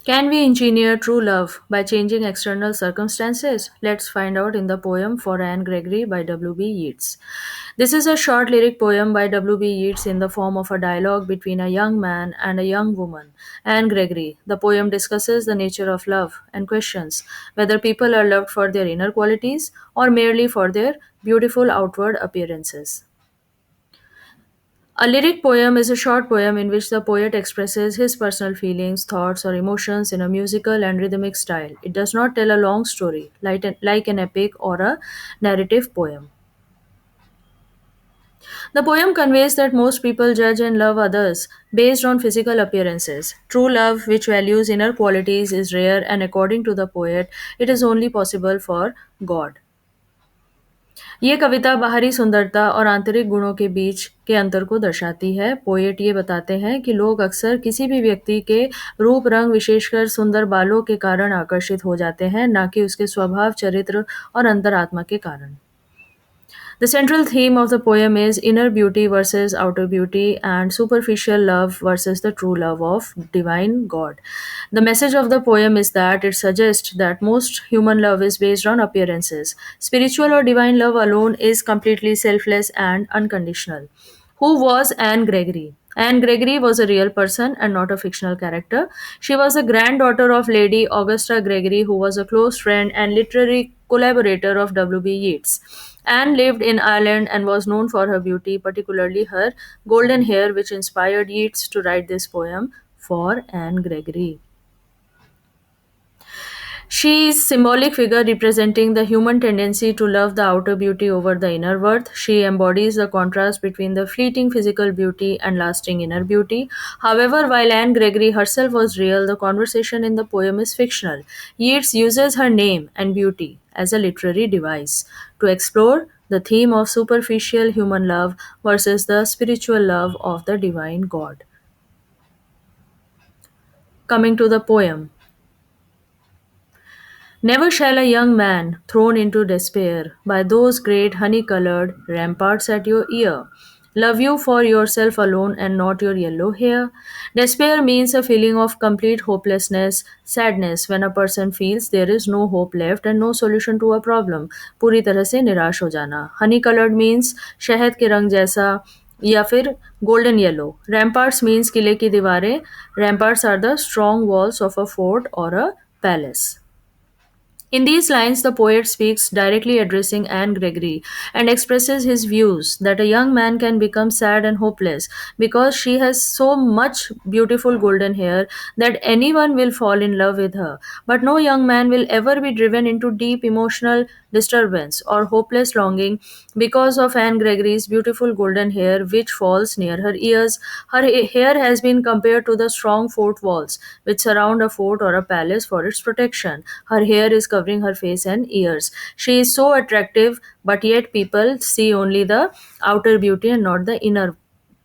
Can we engineer true love by changing external circumstances? Let's find out in the poem For Anne Gregory by W.B. Yeats. This is a short lyric poem by W.B. Yeats in the form of a dialogue between a young man and a young woman, Anne Gregory. The poem discusses the nature of love and questions whether people are loved for their inner qualities or merely for their beautiful outward appearances. A lyric poem is a short poem in which the poet expresses his personal feelings, thoughts, or emotions in a musical and rhythmic style. It does not tell a long story, like an epic or a narrative poem. The poem conveys that most people judge and love others based on physical appearances. True love, which values inner qualities, is rare, and according to the poet, it is only possible for God. ये कविता बाहरी सुंदरता और आंतरिक गुणों के बीच के अंतर को दर्शाती है। पोएट ये बताते हैं कि लोग अक्सर किसी भी व्यक्ति के रूप रंग, विशेषकर सुंदर बालों के कारण आकर्षित हो जाते हैं, ना कि उसके स्वभाव, चरित्र और अंतरात्मा के कारण। The central theme of the poem is inner beauty versus outer beauty and superficial love versus the true love of divine God. The message of the poem is that it suggests that most human love is based on appearances. Spiritual or divine love alone is completely selfless and unconditional. Who was Anne Gregory? Anne Gregory was a real person and not a fictional character. She was the granddaughter of Lady Augusta Gregory, who was a close friend and literary collaborator of W.B. Yeats. Anne lived in Ireland and was known for her beauty, particularly her golden hair, which inspired Yeats to write this poem for Anne Gregory. She is symbolic figure representing the human tendency to love the outer beauty over the inner worth. She embodies the contrast between the fleeting physical beauty and lasting inner beauty. However, while Anne Gregory herself was real, the conversation in the poem is fictional. Yeats uses her name and beauty as a literary device to explore the theme of superficial human love versus the spiritual love of the divine God. Coming to the poem. Never shall a young man, thrown into despair by those great honey colored ramparts at your ear, love you for yourself alone and not your yellow hair. Despair means a feeling of complete hopelessness, sadness when a person feels there is no hope left and no solution to a problem. पूरी तरह से निराश हो जाना. Honey colored means शहद के रंग जैसा या फिर golden yellow. Ramparts means किले की दीवारें. Ramparts are the strong walls of a fort or a palace. In these lines, the poet speaks directly addressing Anne Gregory and expresses his views that a young man can become sad and hopeless because she has so much beautiful golden hair that anyone will fall in love with her. But no young man will ever be driven into deep emotional disturbance or hopeless longing because of Anne Gregory's beautiful golden hair, which falls near her ears. Her hair has been compared to the strong fort walls which surround a fort or a palace for its protection. Her hair is covering her face and ears. She is so attractive, but yet people see only the outer beauty and not the inner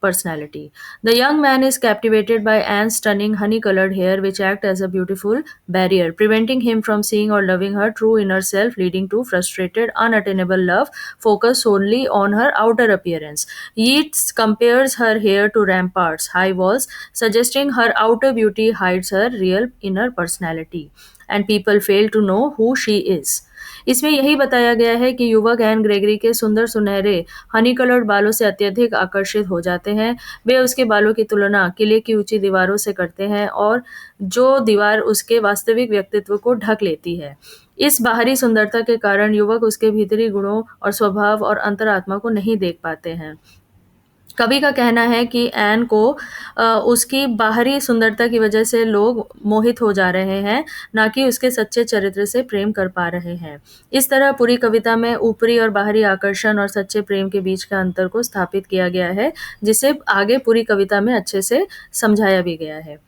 personality. The young man is captivated by Anne's stunning honey colored hair, which act as a beautiful barrier, preventing him from seeing or loving her true inner self, leading to frustrated, unattainable love focused only on her outer appearance. Yeats compares her hair to ramparts, high walls, suggesting her outer beauty hides her real inner personality, and people fail to know who she is. इसमें यही बताया गया है कि युवक N Gregory के सुंदर सुनहरे हनी कलर्ड बालों से अत्यधिक आकर्षित हो जाते हैं। वे उसके बालों की तुलना किले की ऊंची दीवारों से करते हैं और जो दीवार उसके वास्तविक व्यक्तित्व को ढक लेती है। इस बाहरी सुंदरता के कारण युवक उसके भीतरी गुणों और स्वभाव और अंतरात्मा को नहीं देख पाते हैं। कवि का कहना है कि ऐन को उसकी बाहरी सुंदरता की वजह से लोग मोहित हो जा रहे हैं, ना कि उसके सच्चे चरित्र से प्रेम कर पा रहे हैं। इस तरह पूरी कविता में ऊपरी और बाहरी आकर्षण और सच्चे प्रेम के बीच का अंतर को स्थापित किया गया है, जिसे आगे पूरी कविता में अच्छे से समझाया भी गया है।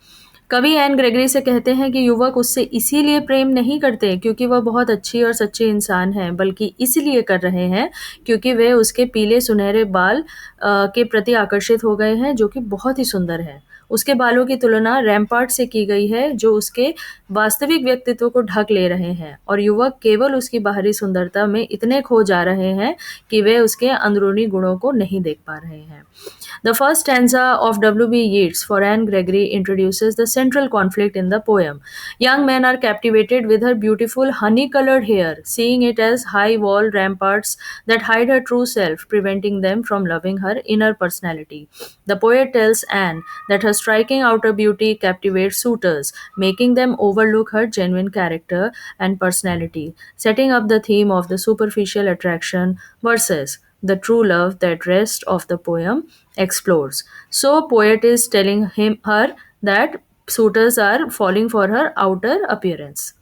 कवि एन ग्रेगरी से कहते हैं कि युवक उससे इसीलिए प्रेम नहीं करते क्योंकि वह बहुत अच्छी और सच्ची इंसान है, बल्कि इसलिए कर रहे हैं क्योंकि वे उसके पीले सुनहरे बाल के प्रति आकर्षित हो गए हैं, जो कि बहुत ही सुंदर है। उसके बालों की तुलना रैम्पार्ट से की गई है जो उसके वास्तविक व्यक्तित्व को ढक ले रहे हैं, और युवक केवल उसकी बाहरी सुंदरता में इतने खो जा रहे हैं कि वे उसके अंदरूनी गुणों को नहीं देख पा रहे हैं। The first stanza of W.B. Yeats for Anne Gregory introduces the central conflict in the poem. Young men are captivated with her beautiful honey colored hair, seeing it as high wall ramparts that hide her true self, preventing them from loving her inner personality. The poet tells Anne that her striking outer beauty captivates suitors, making them overlook her genuine character and personality, setting up the theme of the superficial attraction versus the true love that rest of the poem explores. So poet is telling her that suitors are falling for her outer appearance.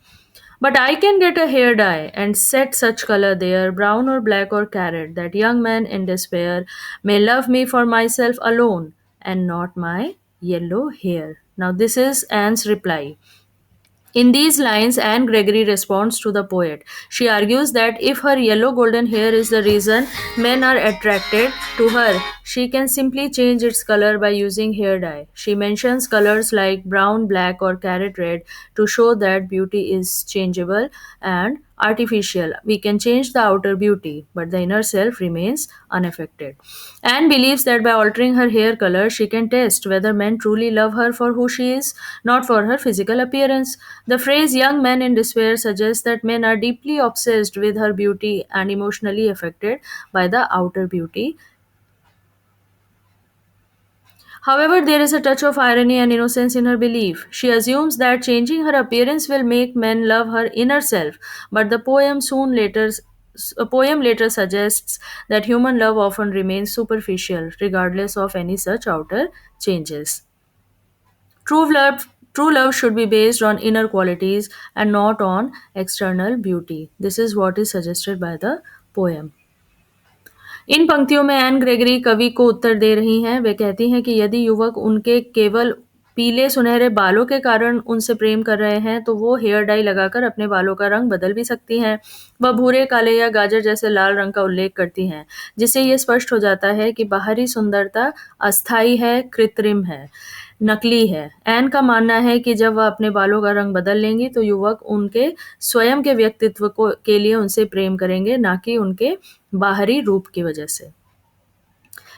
But I can get a hair dye and set such color there, brown or black or carrot, that young man in despair may love me for myself alone and not my yellow hair. Now, this is Anne's reply. In these lines, Anne Gregory responds to the poet. She argues that if her yellow golden hair is the reason men are attracted to her, she can simply change its color by using hair dye. She mentions colors like brown, black, or carrot red to show that beauty is changeable and artificial. We can change the outer beauty, but the inner self remains unaffected. Anne believes that by altering her hair color, she can test whether men truly love her for who she is, not for her physical appearance. The phrase young men in despair suggests that men are deeply obsessed with her beauty and emotionally affected by the outer beauty. However, there is a touch of irony and innocence in her belief. She assumes that changing her appearance will make men love her inner self, but the poem later suggests that human love often remains superficial regardless of any such outer changes. True love should be based on inner qualities and not on external beauty. This is what is suggested by the poem. इन पंक्तियों में N Gregory कवि को उत्तर दे रही हैं। वे कहती हैं कि यदि युवक उनके केवल पीले सुनहरे बालों के कारण उनसे प्रेम कर रहे हैं तो वो हेयर डाई लगाकर अपने बालों का रंग बदल भी सकती हैं। वह भूरे, काले या गाजर जैसे लाल रंग का उल्लेख करती हैं, जिससे ये स्पष्ट हो जाता है कि बाहरी सुंदरता अस्थायी है, कृत्रिम है, नकली है। एन का मानना है कि जब वह अपने बालों का रंग बदल लेंगी तो युवक उनके स्वयं के व्यक्तित्व को के लिए उनसे प्रेम करेंगे, ना कि उनके बाहरी रूप की वजह से।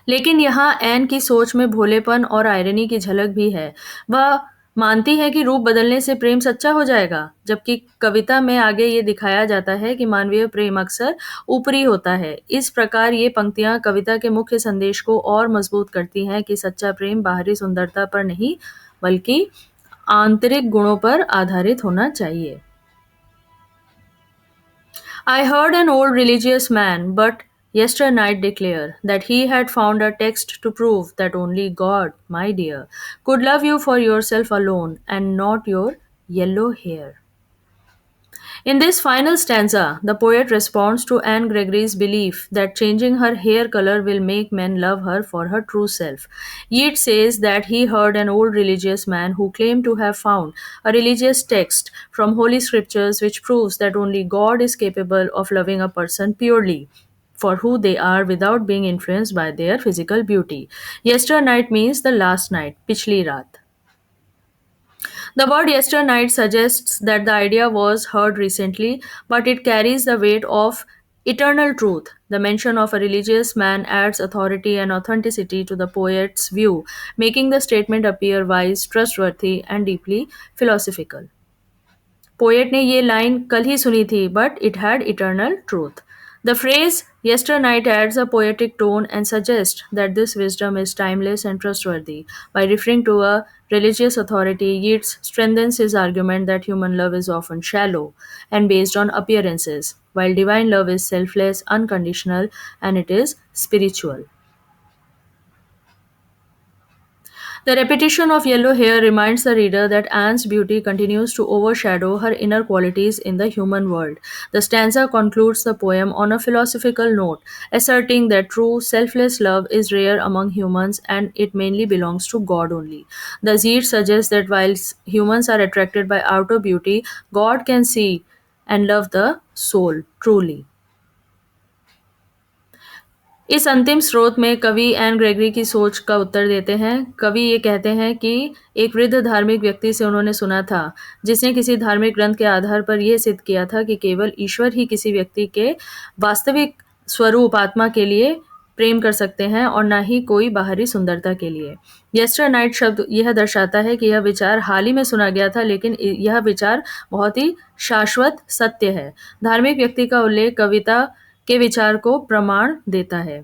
लेकिन यहाँ एन की सोच में भोलेपन और आयरनी की झलक भी है। वह मानती है कि रूप बदलने से प्रेम सच्चा हो जाएगा, जबकि कविता में आगे ये दिखाया जाता है कि मानवीय प्रेम अक्सर ऊपरी होता है। इस प्रकार ये पंक्तियां कविता के मुख्य संदेश को और मजबूत करती हैं कि सच्चा प्रेम बाहरी सुंदरता पर नहीं, बल्कि आंतरिक गुणों पर आधारित होना चाहिए। I heard an old religious man but yesternight declare that he had found a text to prove that only God, my dear, could love you for yourself alone and not your yellow hair. In this final stanza, the poet responds to Anne Gregory's belief that changing her hair color will make men love her for her true self. Yeats says that he heard an old religious man who claimed to have found a religious text from Holy Scriptures which proves that only God is capable of loving a person purely for who they are without being influenced by their physical beauty. Yesternight means the last night, pichli raat. The word yesternight suggests that the idea was heard recently, but it carries the weight of eternal truth. The mention of a religious man adds authority and authenticity to the poet's view, making the statement appear wise, trustworthy, and deeply philosophical. Poet ने ये line कल ही सुनी थी, but it had eternal truth. The phrase yesternight adds a poetic tone and suggests that this wisdom is timeless and trustworthy. By referring to a religious authority, Yeats strengthens his argument that human love is often shallow and based on appearances, while divine love is selfless, unconditional, and it is spiritual. The repetition of yellow hair reminds the reader that Anne's beauty continues to overshadow her inner qualities in the human world. The stanza concludes the poem on a philosophical note, asserting that true, selfless love is rare among humans and it mainly belongs to God only. The Zir suggests that while humans are attracted by outer beauty, God can see and love the soul truly. इस अंतिम स्रोत में कवि N Gregory की सोच का उत्तर देते हैं। कवि ये कहते हैं कि एक वृद्ध धार्मिक व्यक्ति से उन्होंने सुना था, जिसने किसी धार्मिक ग्रंथ के आधार पर यह सिद्ध किया था कि केवल ईश्वर ही किसी व्यक्ति के वास्तविक स्वरूप आत्मा के लिए प्रेम कर सकते हैं और ना ही कोई बाहरी सुंदरता के लिए। यस्टर नाइट शब्द यह दर्शाता है कि यह विचार हाल ही में सुना गया था, लेकिन यह विचार बहुत ही शाश्वत सत्य है। धार्मिक व्यक्ति का उल्लेख कविता के विचार को प्रमाण देता है।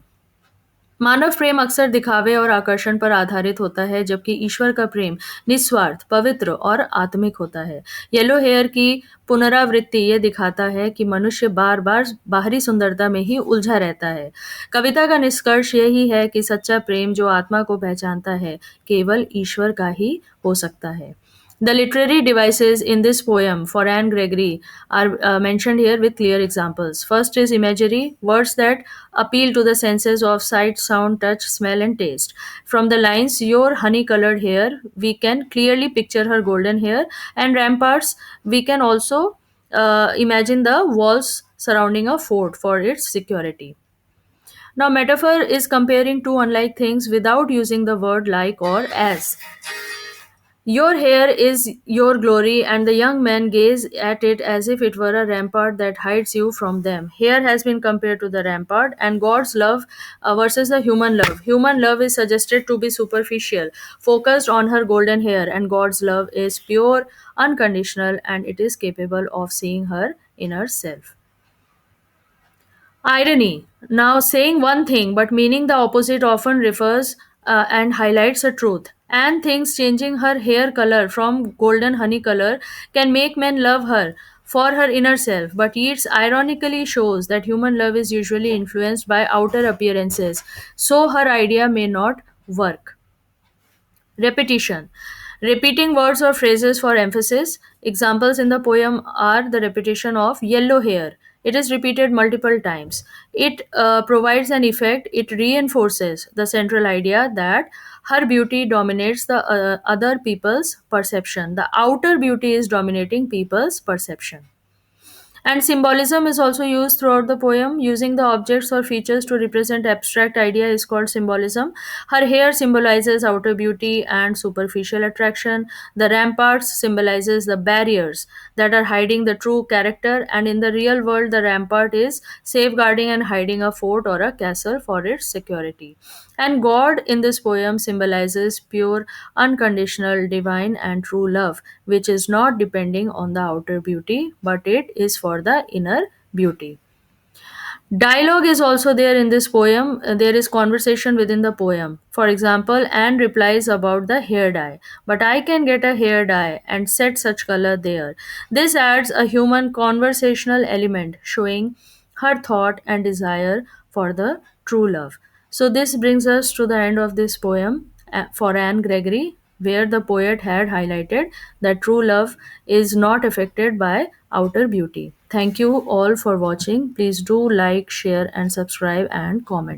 मानव प्रेम अक्सर दिखावे और आकर्षण पर आधारित होता है, जबकि ईश्वर का प्रेम निस्वार्थ, पवित्र और आत्मिक होता है। येलो हेयर की पुनरावृत्ति यह दिखाता है कि मनुष्य बार बार बाहरी सुंदरता में ही उलझा रहता है। कविता का निष्कर्ष यही है कि सच्चा प्रेम जो आत्मा को पहचानता है, केवल ईश्वर का ही हो सकता है। The literary devices in this poem for Anne Gregory are mentioned here with clear examples. First is imagery, words that appeal to the senses of sight, sound, touch, smell, and taste. From the lines, your honey colored hair, we can clearly picture her golden hair, and ramparts, we can also imagine the walls surrounding a fort for its security. Now, metaphor is comparing two unlike things without using the word like or as. Your hair is your glory, and the young men gaze at it as if it were a rampart that hides you from them. Hair has been compared to the rampart, and God's love versus the human love. Human love is suggested to be superficial, focused on her golden hair, and God's love is pure, unconditional, and it is capable of seeing her inner self. Irony. Now, saying one thing but meaning the opposite often refers and highlights a truth. And things changing her hair color from golden honey color can make men love her for her inner self, but Yeats ironically shows that human love is usually influenced by outer appearances, so her idea may not work. Repetition. Repeating words or phrases for emphasis. Examples in the poem are the repetition of yellow hair. It is repeated multiple times. It provides an effect, it reinforces the central idea that her beauty dominates the other people's perception. The outer beauty is dominating people's perception. And symbolism is also used throughout the poem. Using the objects or features to represent abstract idea is called symbolism. Her hair symbolizes outer beauty and superficial attraction. The ramparts symbolizes the barriers that are hiding the true character, and in the real world the rampart is safeguarding and hiding a fort or a castle for its security. And God in this poem symbolizes pure, unconditional, divine, and true love, which is not depending on the outer beauty, but it is for the inner beauty. Dialogue is also there in this poem. There is conversation within the poem. For example, Anne replies about the hair dye, but I can get a hair dye and set such color there. This adds a human conversational element, showing her thought and desire for the true love. So, this brings us to the end of this poem for Anne Gregory, where the poet had highlighted that true love is not affected by outer beauty. Thank you all for watching. Please do like, share, and subscribe and comment.